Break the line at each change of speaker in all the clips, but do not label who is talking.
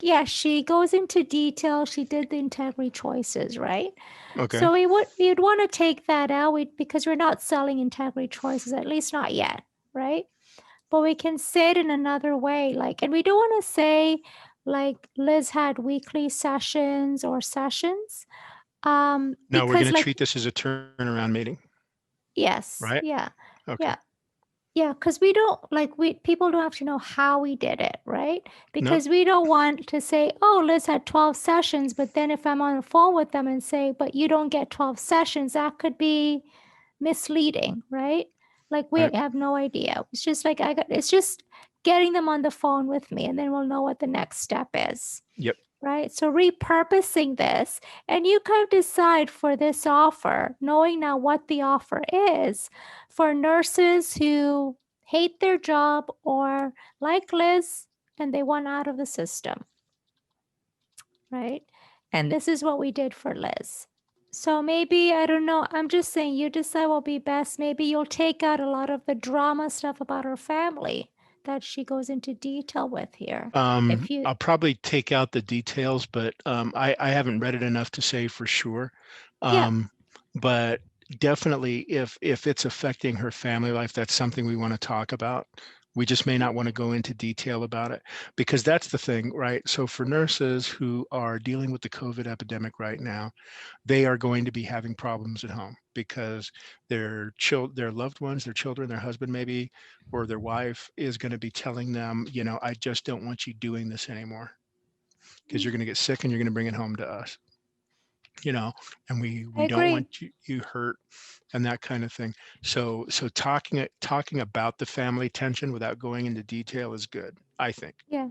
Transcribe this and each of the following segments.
yeah, she goes into detail. She did the integrity choices, right?
Okay.
So we'd want to take that out because we're not selling integrity choices, at least not yet, right? But we can say it in another way, like, and we don't want to say like Liz had weekly sessions or sessions,
No, we're
because
going to
like
treat this as a turnaround meeting,
yes,
right?
yeah,
Okay.
yeah. Yeah, because we don't like we people don't have to know how we did it, right?
Nope.
Because we don't want to say, "Oh, Liz had 12 sessions," but then if I'm on the phone with them and say, "But you don't get 12 sessions," that could be misleading, right? Like we
Right.
have no idea. It's just like it's just getting them on the phone with me, and then we'll know what the next step is.
Yep.
Right? So repurposing this, and you kind of decide for this offer, knowing now what the offer is for nurses who hate their job or like Liz and they want out of the system, right? And this is what we did for Liz. So maybe, I don't know, I'm just saying you decide what will be best. Maybe you'll take out a lot of the drama stuff about her family that she goes into detail with here. If you,
I'll probably take out the details, but I haven't read it enough to say for sure.
yeah,
Um, but definitely, if it's affecting her family life, that's something we want to talk about. We just may not want to go into detail about it because that's the thing, right? So for nurses who are dealing with the COVID epidemic right now, they are going to be having problems at home because their loved ones, their children, their husband maybe, or their wife is going to be telling them, I just don't want you doing this anymore because you're going to get sick and you're going to bring it home to us, you know, and we
I
we don't
agree.
want you hurt and that kind of thing. So talking about the family tension without going into detail is good, I think.
Yeah.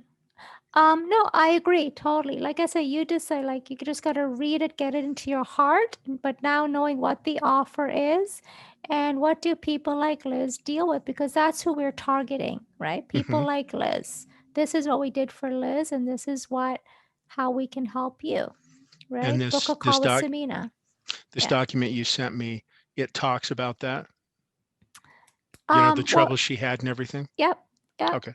No, I agree totally. Like I said, you just say like you just gotta read it, get it into your heart. But now knowing what the offer is and what do people like Liz deal with, because that's who we're targeting, right? People
Hmm.
like Liz. This is what we did for Liz, and this is what how we can help you,
And
right? Book a
this this
call with
doc
Samina.
this
Yeah.
document you sent me, it talks about that, the
Well,
trouble she had and everything.
yep, yep.
Okay.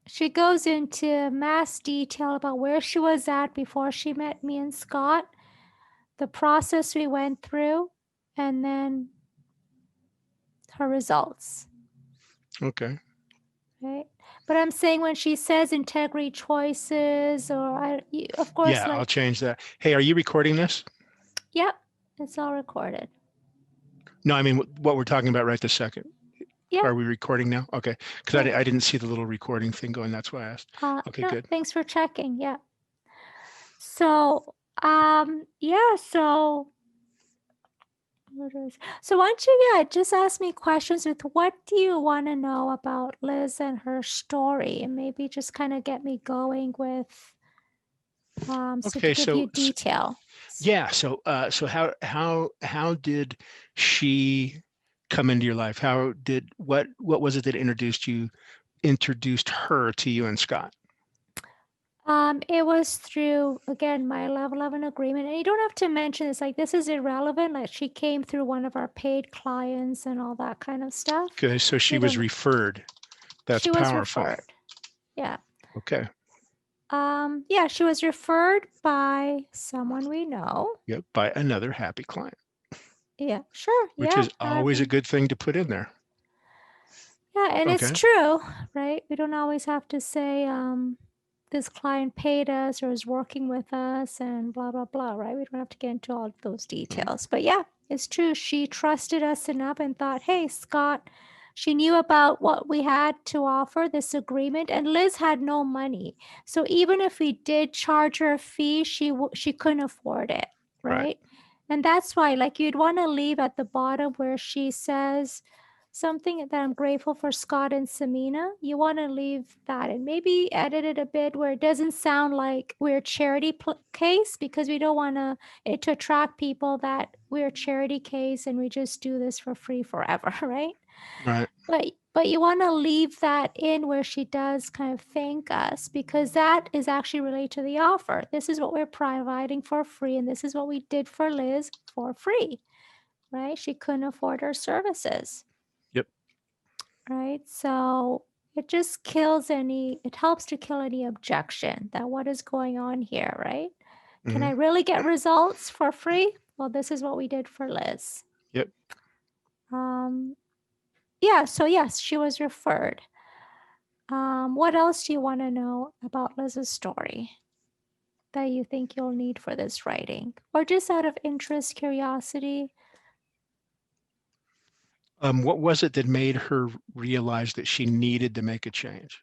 She goes into mass detail about where she was at before she met me and Scott, the process we went through, and then her results,
Okay.
right? But I'm saying when she says integrity choices, or of course,
Yeah, I'll
like,
change that. Hey, are you recording this?
yep, it's all recorded.
No, I mean what we're talking about right this second.
Yeah,
Are we recording now? Okay, because
yeah.
I didn't see the little recording thing going. That's why I asked. Okay,
No,
good.
thanks for checking. Yeah. So, yeah. So, so why don't you, yeah, just ask me questions with what do you want to know about Liz and her story, and maybe just kind of get me going with, so to
Okay,
give you detail.
yeah, so how did she come into your life? How did what was it that introduced her to you and Scott?
It was through, again, my level of an agreement. And you don't have to mention this, like this is irrelevant. Like she came through one of our paid clients and all that kind of stuff.
Okay, so she
You
was
don't,
referred. That's
she was
powerful.
referred. Yeah.
Okay.
Yeah, she was referred by someone we know.
Yep, by another happy client,
Yeah, sure.
which
Yeah.
is
I
always a
mean,
good thing to put in there.
yeah, and it's
Okay.
true, right? We don't always have to say, this client paid us or is working with us and blah, blah, blah, right? We don't have to get into all of those
Mhm.
details. But yeah, it's true. She trusted us enough and thought, hey, Scott, she knew about what we had to offer, this agreement, and Liz had no money. So even if we did charge her a fee, she couldn't afford it,
Right.
right? And that's why, like, you'd want to leave at the bottom where she says, something that I'm grateful for Scott and Samina. You want to leave that and maybe edit it a bit where it doesn't sound like we're a charity case, because we don't want it to attract people that we're a charity case and we just do this for free forever, right?
Right.
But you want to leave that in where she does kind of thank us, because that is actually related to the offer. This is what we're providing for free, and this is what we did for Liz for free, right? She couldn't afford our services.
Yep.
Right? So, it just kills any it helps to kill any objection that what is going on here, right? Can I
Mhm.
really get results for free? Well, this is what we did for Liz.
Yep.
Um, yeah, so yes, she was referred. What else do you want to know about Liz's story that you think you'll need for this writing? Or just out of interest, curiosity?
What was it that made her realize that she needed to make a change?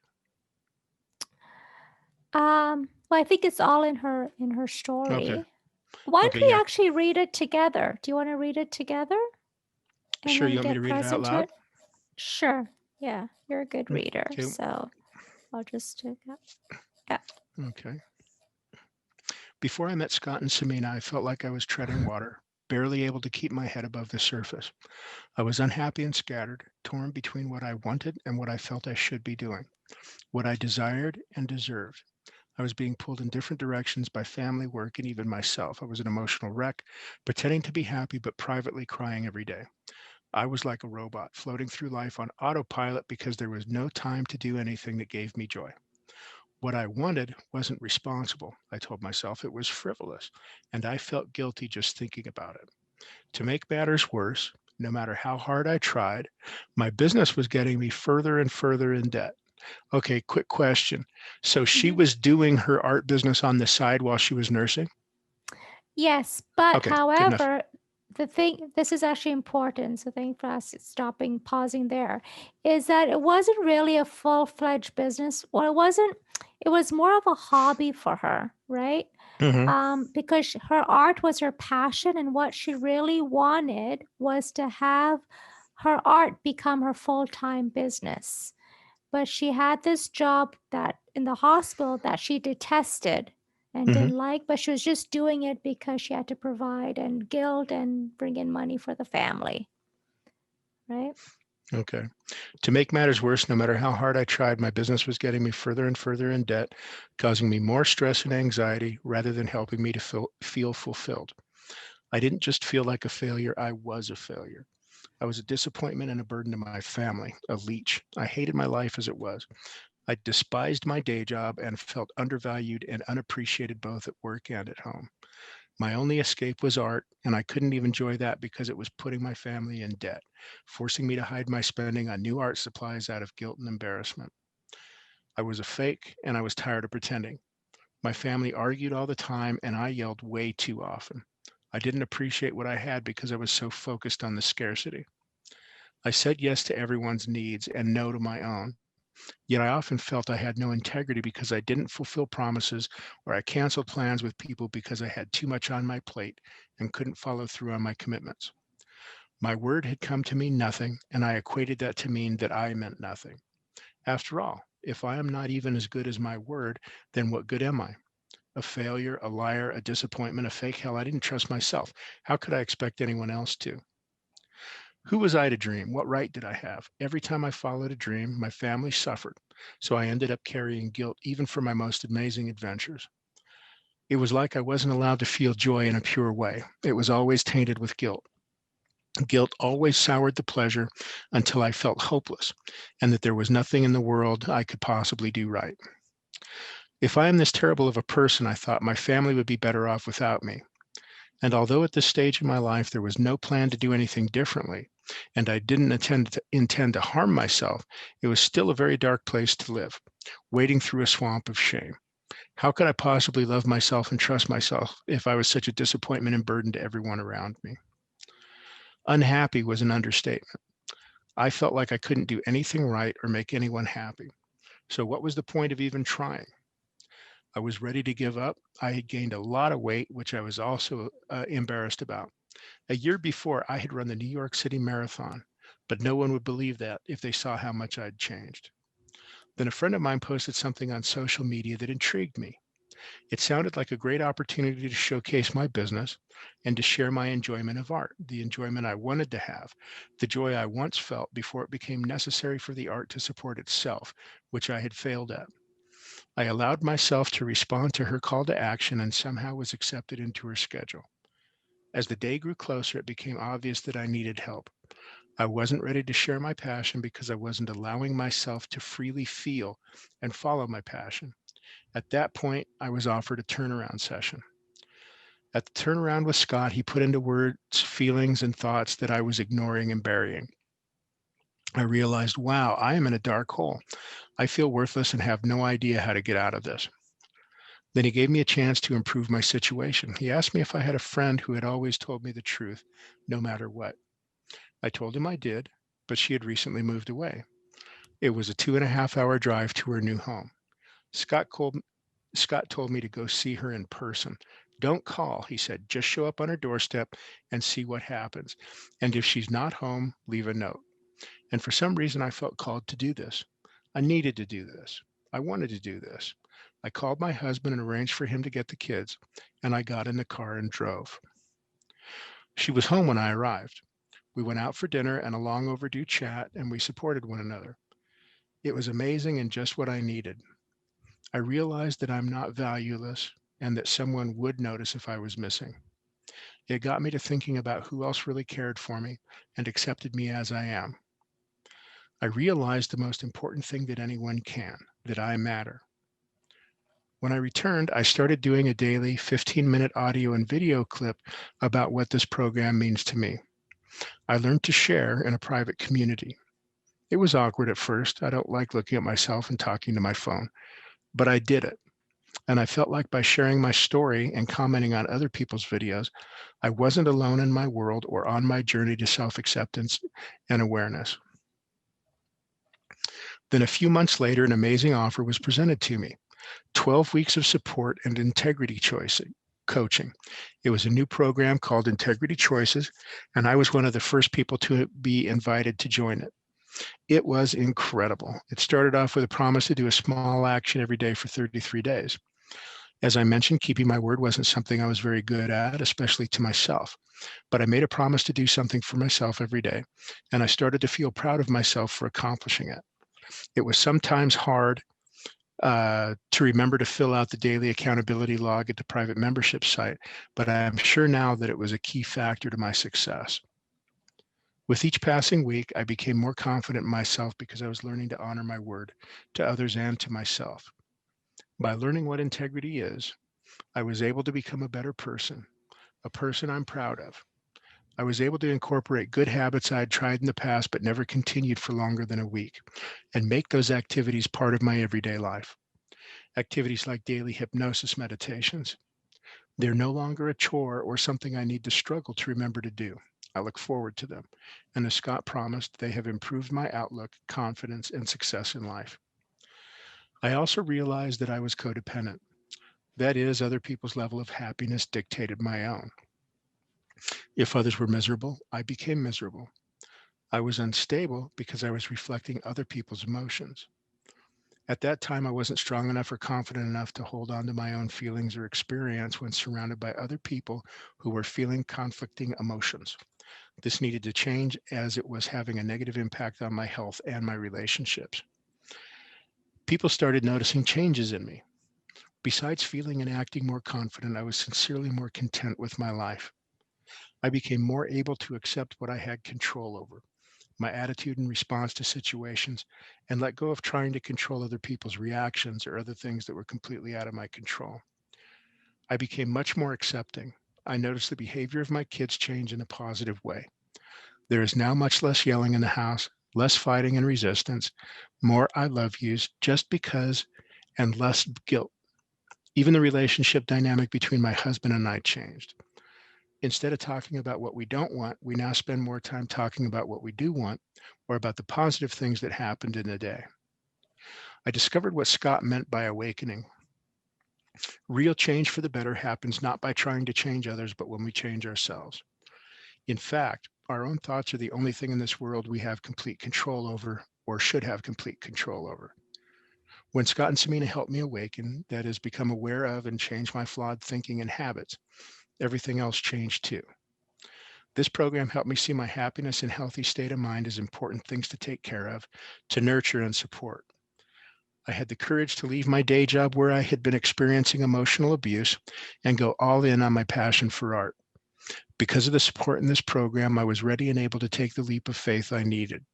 Well, I think it's all in her
Okay.
story. Why don't
Okay,
we
yeah.
actually read it together? Do you want to read it together and
Sure,
then
you want me to
get
read it out
present to
loud?
it? Sure. Yeah, you're a good
Mm,
reader,
okay,
so I'll just take that. Yeah.
okay. Before I met Scott and Samina, I felt like I was treading water, barely able to keep my head above the surface. I was unhappy and scattered, torn between what I wanted and what I felt I should be doing, what I desired and deserved. I was being pulled in different directions by family, work, and even myself. I was an emotional wreck, pretending to be happy but privately crying every day. I was like a robot, floating through life on autopilot because there was no time to do anything that gave me joy. What I wanted wasn't responsible, I told myself. It was frivolous, and I felt guilty just thinking about it. To make matters worse, no matter how hard I tried, my business was getting me further and further in debt. Okay, quick question. So she
Mhm.
was doing her art business on the side while she was nursing?
Yes, but
Okay, good enough.
however, the thing this is actually important, so thank for us stopping, pausing there, is that it wasn't really a full-fledged business. Well, it was more of a hobby for her, right?
Mhm,
Because her art was her passion, and what she really wanted was to have her art become her full-time business. But she had this job that in the hospital that she detested and
mhm.
didn't like, but she was just doing it because she had to provide and gild and bring in money for the family, right?
Okay. To make matters worse, no matter how hard I tried, my business was getting me further and further in debt, causing me more stress and anxiety rather than helping me to feel fulfilled. I didn't just feel like a failure, I was a failure. I was a disappointment and a burden to my family, a leech. I hated my life as it was. I despised my day job and felt undervalued and unappreciated both at work and at home. My only escape was art, and I couldn't even enjoy that because it was putting my family in debt, forcing me to hide my spending on new art supplies out of guilt and embarrassment. I was a fake, and I was tired of pretending. My family argued all the time, and I yelled way too often. I didn't appreciate what I had because I was so focused on the scarcity. I said yes to everyone's needs and no to my own. Yet I often felt I had no integrity because I didn't fulfill promises or I canceled plans with people because I had too much on my plate and couldn't follow through on my commitments. My word had come to mean nothing, and I equated that to mean that I meant nothing. After all, if I am not even as good as my word, then what good am I? A failure, a liar, a disappointment, a fake. Hell, I didn't trust myself. How could I expect anyone else to? Who was I to dream? What right did I have? Every time I followed a dream, my family suffered. So I ended up carrying guilt even for my most amazing adventures. It was like I wasn't allowed to feel joy in a pure way. It was always tainted with guilt. Guilt always soured the pleasure until I felt hopeless and that there was nothing in the world I could possibly do right. If I am this terrible of a person, I thought my family would be better off without me. And although at this stage in my life there was no plan to do anything differently, and I didn't intend to harm myself, it was still a very dark place to live, wading through a swamp of shame. How could I possibly love myself and trust myself if I was such a disappointment and burden to everyone around me? Unhappy was an understatement. I felt like I couldn't do anything right or make anyone happy. So, what was the point of even trying? I was ready to give up. I had gained a lot of weight, which I was also embarrassed about. A year before, I had run the New York City Marathon, but no one would believe that if they saw how much I'd changed. Then a friend of mine posted something on social media that intrigued me. It sounded like a great opportunity to showcase my business and to share my enjoyment of art, the enjoyment I wanted to have, the joy I once felt before it became necessary for the art to support itself, which I had failed at. I allowed myself to respond to her call to action and somehow was accepted into her schedule. As the day grew closer, it became obvious that I needed help. I wasn't ready to share my passion because I wasn't allowing myself to freely feel and follow my passion. At that point, I was offered a turnaround session. At the turnaround with Scott, he put into words feelings and thoughts that I was ignoring and burying. I realized, wow, I am in a dark hole. I feel worthless and have no idea how to get out of this. Then he gave me a chance to improve my situation. He asked me if I had a friend who had always told me the truth, no matter what. I told him I did, but she had recently moved away. It was a 2.5 hour drive to her new home. Scott called, Scott told me to go see her in person. Don't call, he said. Just show up on her doorstep and see what happens. And if she's not home, leave a note. And for some reason, I felt called to do this. I needed to do this. I wanted to do this. I called my husband and arranged for him to get the kids, and I got in the car and drove. She was home when I arrived. We went out for dinner and a long overdue chat, and we supported one another. It was amazing and just what I needed. I realized that I'm not valueless and that someone would notice if I was missing. It got me to thinking about who else really cared for me and accepted me as I am. I realized the most important thing that anyone can, that I matter. When I returned, I started doing a daily 15-minute audio and video clip about what this program means to me. I learned to share in a private community. It was awkward at first. I don't like looking at myself and talking to my phone, but I did it. And I felt like by sharing my story and commenting on other people's videos, I wasn't alone in my world or on my journey to self-acceptance and awareness. Then a few months later, an amazing offer was presented to me. 12 weeks of support and integrity choice coaching. It was a new program called Integrity Choices, and I was one of the first people to be invited to join it. It was incredible. It started off with a promise to do a small action every day for 33 days. As I mentioned, keeping my word wasn't something I was very good at, especially to myself. But I made a promise to do something for myself every day, and I started to feel proud of myself for accomplishing it. It was sometimes hard to remember to fill out the daily accountability log at the private membership site, but I'm sure now that it was a key factor to my success. With each passing week, I became more confident in myself because I was learning to honor my word to others and to myself. By learning what integrity is, I was able to become a better person, a person I'm proud of. I was able to incorporate good habits I had tried in the past but never continued for longer than a week and make those activities part of my everyday life. Activities like daily hypnosis meditations. They're no longer a chore or something I need to struggle to remember to do. I look forward to them. And as Scott promised, they have improved my outlook, confidence, and success in life. I also realized that I was codependent. That is, other people's level of happiness dictated my own. If others were miserable, I became miserable. I was unstable because I was reflecting other people's emotions. At that time, I wasn't strong enough or confident enough to hold on to my own feelings or experience when surrounded by other people who were feeling conflicting emotions. This needed to change as it was having a negative impact on my health and my relationships. People started noticing changes in me. Besides feeling and acting more confident, I was sincerely more content with my life. I became more able to accept what I had control over, my attitude and response to situations, and let go of trying to control other people's reactions or other things that were completely out of my control. I became much more accepting. I noticed the behavior of my kids change in a positive way. There is now much less yelling in the house, less fighting and resistance, more I love yous just because, and less guilt. Even the relationship dynamic between my husband and I changed. Instead of talking about what we don't want, we now spend more time talking about what we do want or about the positive things that happened in the day. I discovered what Scott meant by awakening. Real change for the better happens not by trying to change others, but when we change ourselves. In fact, our own thoughts are the only thing in this world we have complete control over or should have complete control over. When Scott and Samina helped me awaken, that is, become aware of and change my flawed thinking and habits, everything else changed too. This program helped me see my happiness and healthy state of mind as important things to take care of, to nurture and support. I had the courage to leave my day job where I had been experiencing emotional abuse and go all in on my passion for art. Because of the support in this program, I was ready and able to take the leap of faith I needed.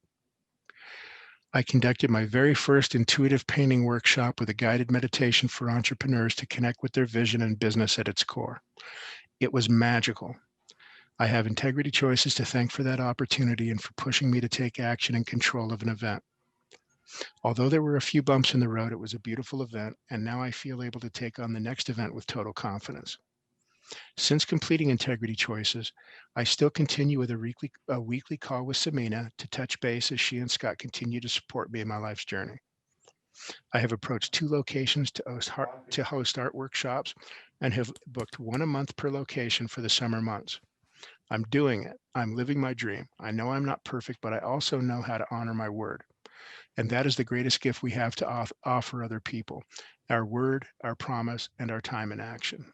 I conducted my very first intuitive painting workshop with a guided meditation for entrepreneurs to connect with their vision and business at its core. It was magical. I have Integrity Choices to thank for that opportunity and for pushing me to take action and control of an event. Although there were a few bumps in the road, it was a beautiful event, and now I feel able to take on the next event with total confidence. Since completing Integrity Choices, I still continue with a weekly call with Samina to touch base as she and Scott continue to support me in my life's journey. I have approached 2 locations to host art workshops and have booked 1 a month per location for the summer months. I'm doing it. I'm living my dream. I know I'm not perfect, but I also know how to honor my word. And that is the greatest gift we have to offer other people: our word, our promise, and our time in action.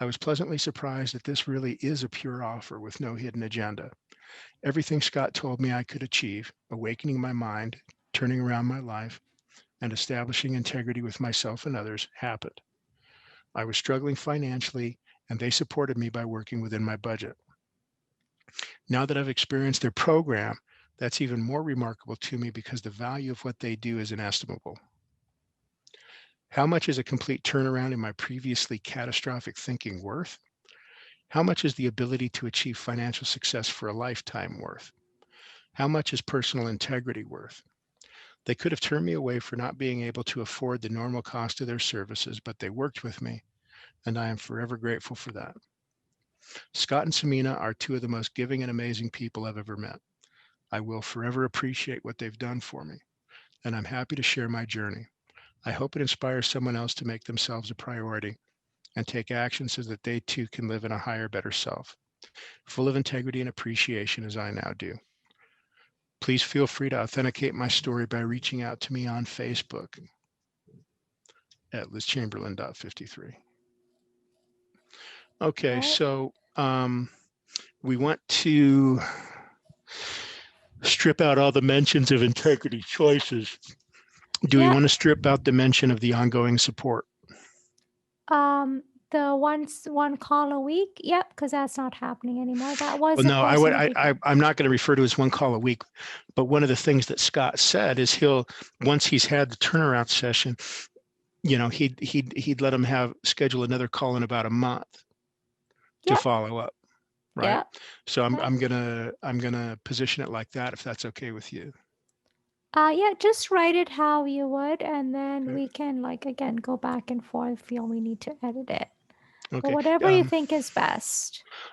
I was pleasantly surprised that this really is a pure offer with no hidden agenda. Everything Scott told me I could achieve, awakening my mind, turning around my life, and establishing integrity with myself and others, happened. I was struggling financially, and they supported me by working within my budget. Now that I've experienced their program, that's even more remarkable to me because the value of what they do is inestimable. How much is a complete turnaround in my previously catastrophic thinking worth? How much is the ability to achieve financial success for a lifetime worth? How much is personal integrity worth? They could have turned me away for not being able to afford the normal cost of their services, but they worked with me, and I am forever grateful for that. Scott and Samina are 2 of the most giving and amazing people I've ever met. I will forever appreciate what they've done for me, and I'm happy to share my journey. I hope it inspires someone else to make themselves a priority and take action so that they too can live in a higher, better self, full of integrity and appreciation as I now do. Please feel free to authenticate my story by reaching out to me on Facebook at lizchamberlain.53. Okay,
Right.
so we want to strip out all the mentions of integrity choices. Do we
Yeah.
want to strip out the mention of the ongoing support?
The one call a week. Yep, because that's not happening anymore. That was
Well, no,
supposed to be.
I'm not going to refer to as one call a week, but one of the things that Scott said is once he's had the turnaround session, he'd let him schedule another call in about a month to
Yep.
follow up. Right.
Yep.
So I'm,
Yep.
I'm gonna, I'm gonna position it like that, if that's okay with you.
Yeah, just write it how you would, and then
Okay.
we can like again go back and forth, feel we need to edit it. But
Okay.
whatever you think is best.